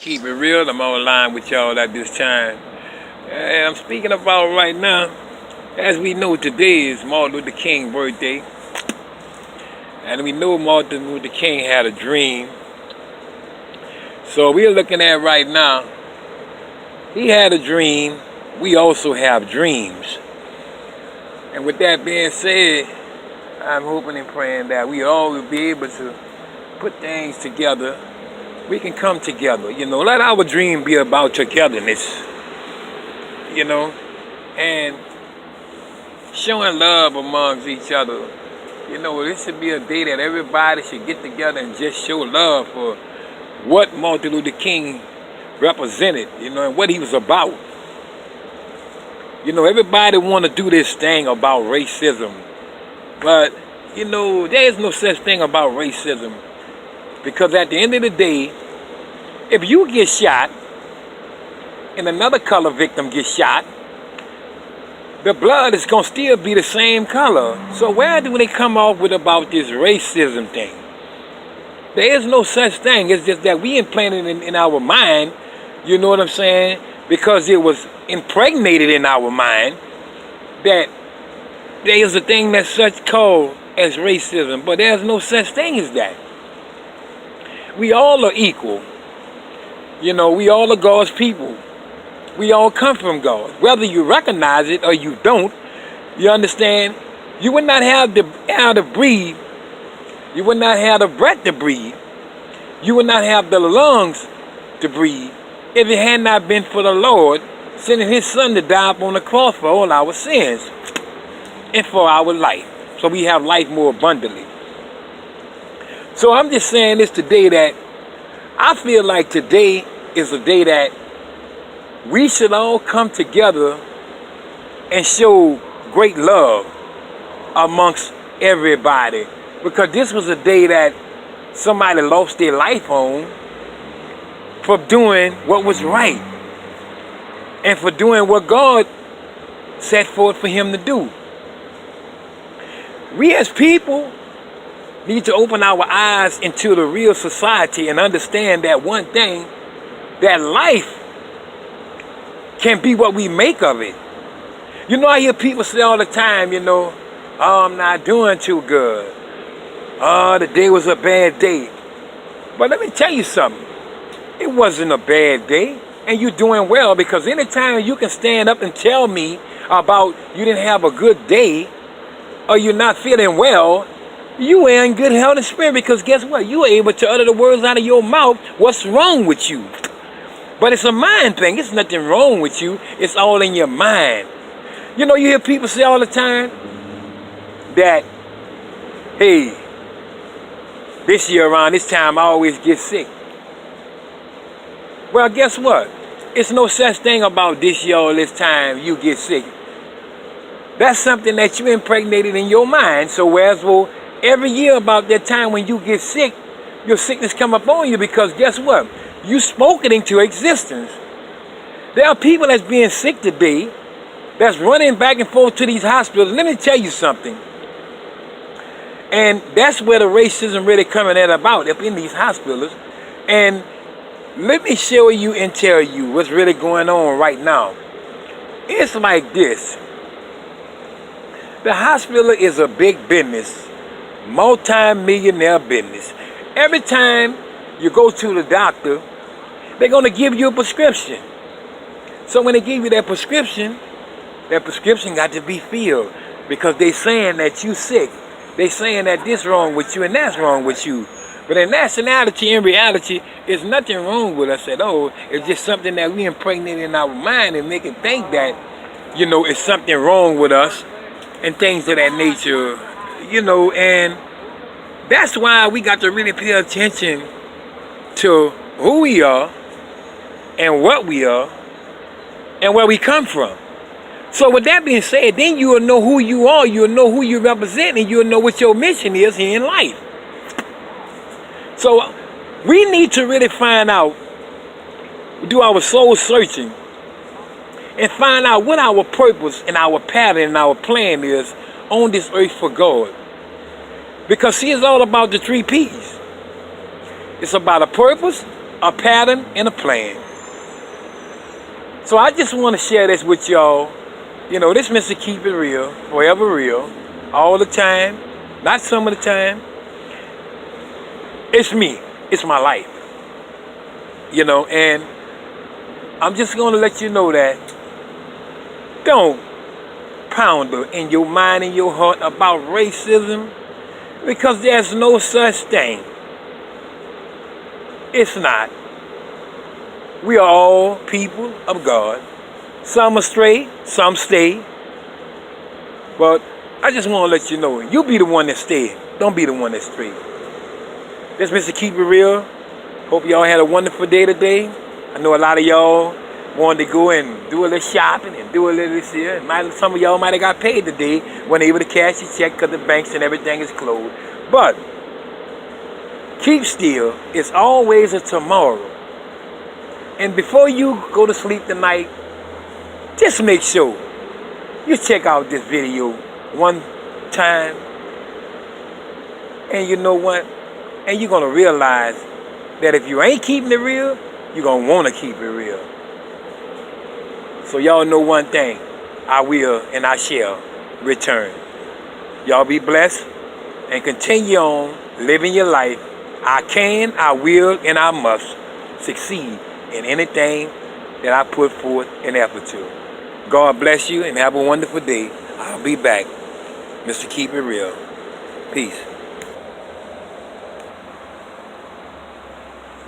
Keep it real. I'm online with y'all at this time. And I'm speaking about right now, as we know, today is Martin Luther King's birthday. And we know Martin Luther King had a dream. So we're looking at right now, he had a dream. We also have dreams. And with that being said, I'm hoping and praying that we all will be able to put things together. We can come together, let our dream be about togetherness, and showing love amongst each other. This should be a day that everybody should get together and just show love for what Martin Luther King represented, and what he was about. Everybody want to do this thing about racism, but, there is no such thing about racism. Because at the end of the day, if you get shot and another color victim gets shot, the blood is going to still be the same color. So where do they come off with about this racism thing? There is no such thing. It's just that we implanted in our mind, you know what I'm saying? Because it was impregnated in our mind that there is a thing that's such called as racism. But there's no such thing as that. We all are equal. We all are God's people. We all come from God. Whether you recognize it or you don't, you understand? You would not have the air to breathe. You would not have the breath to breathe. You would not have the lungs to breathe if it had not been for the Lord sending his son to die upon the cross for all our sins and for our life. So we have life more abundantly. So I'm just saying this today that I feel like today is a day that we should all come together and show great love amongst everybody. Because this was a day that somebody lost their life on for doing what was right and for doing what God set forth for him to do. We as people need to open our eyes into the real society and understand that one thing, that life can be what we make of it. I hear people say all the time, oh, I'm not doing too good. Oh, the day was a bad day. But let me tell you something. It wasn't a bad day, and you're doing well, because anytime you can stand up and tell me about you didn't have a good day or you're not feeling well, you are in good health and spirit, because guess what? You are able to utter the words out of your mouth. What's wrong with you? But it's a mind thing. It's nothing wrong with you. It's all in your mind. You hear people say all the time that, hey, this year around this time I always get sick. Well, guess what? It's no such thing about this year or this time you get sick. That's something that you impregnated in your mind. So every year about that time when you get sick, your sickness come upon you, because guess what? You spoke it into existence. There are people that's being sick today that's running back and forth to these hospitals. Let me tell you something. And that's where the racism really coming at about, up in these hospitals. And let me show you and tell you what's really going on right now. It's like this. The hospital is a big business. Multi-millionaire business. Every time you go to the doctor, they're going to give you a prescription. So when they give you that prescription got to be filled, because they saying that you sick. They saying that this wrong with you and that's wrong with you. But in nationality, in reality, there's nothing wrong with us at all. It's just something that we impregnate in our mind and make it think that, it's something wrong with us and things of that nature. And that's why we got to really pay attention to who we are and what we are and where we come from. So with that being said, then you will know who you are, you'll know who you represent, and you'll know what your mission is here in life. So we need to really find out, do our soul searching, and find out what our purpose and our pattern and our plan is on this earth for God. Because see, it's all about the 3 P's. It's about a purpose, a pattern, and a plan. So I just want to share this with y'all. You know, this Mr. Keep It Real, forever real, all the time, not some of the time. It's me. It's my life. You know, and I'm just going to let you know that don't ponder in your mind and your heart about racism, because there's no such thing. It's not. We are all people of God. Some are straight, some stay. But I just want to let you know, you be the one that stay. Don't be the one that's straight. This Mr. Keep It Real. Hope y'all had a wonderful day today. I know a lot of y'all wanted to go and do a little shopping and do a little this here. Some of y'all might have got paid today, weren't able to cash your check because the banks and everything is closed. But keep still. It's always a tomorrow. And before you go to sleep tonight, just make sure you check out this video one time. And you know what? And you're going to realize that if you ain't keeping it real, you're going to want to keep it real. So y'all know one thing. I will and I shall return. Y'all be blessed and continue on living your life. I can, I will, and I must succeed in anything that I put forth an effort to. God bless you and have a wonderful day. I'll be back. Mr. Keep It Real. Peace.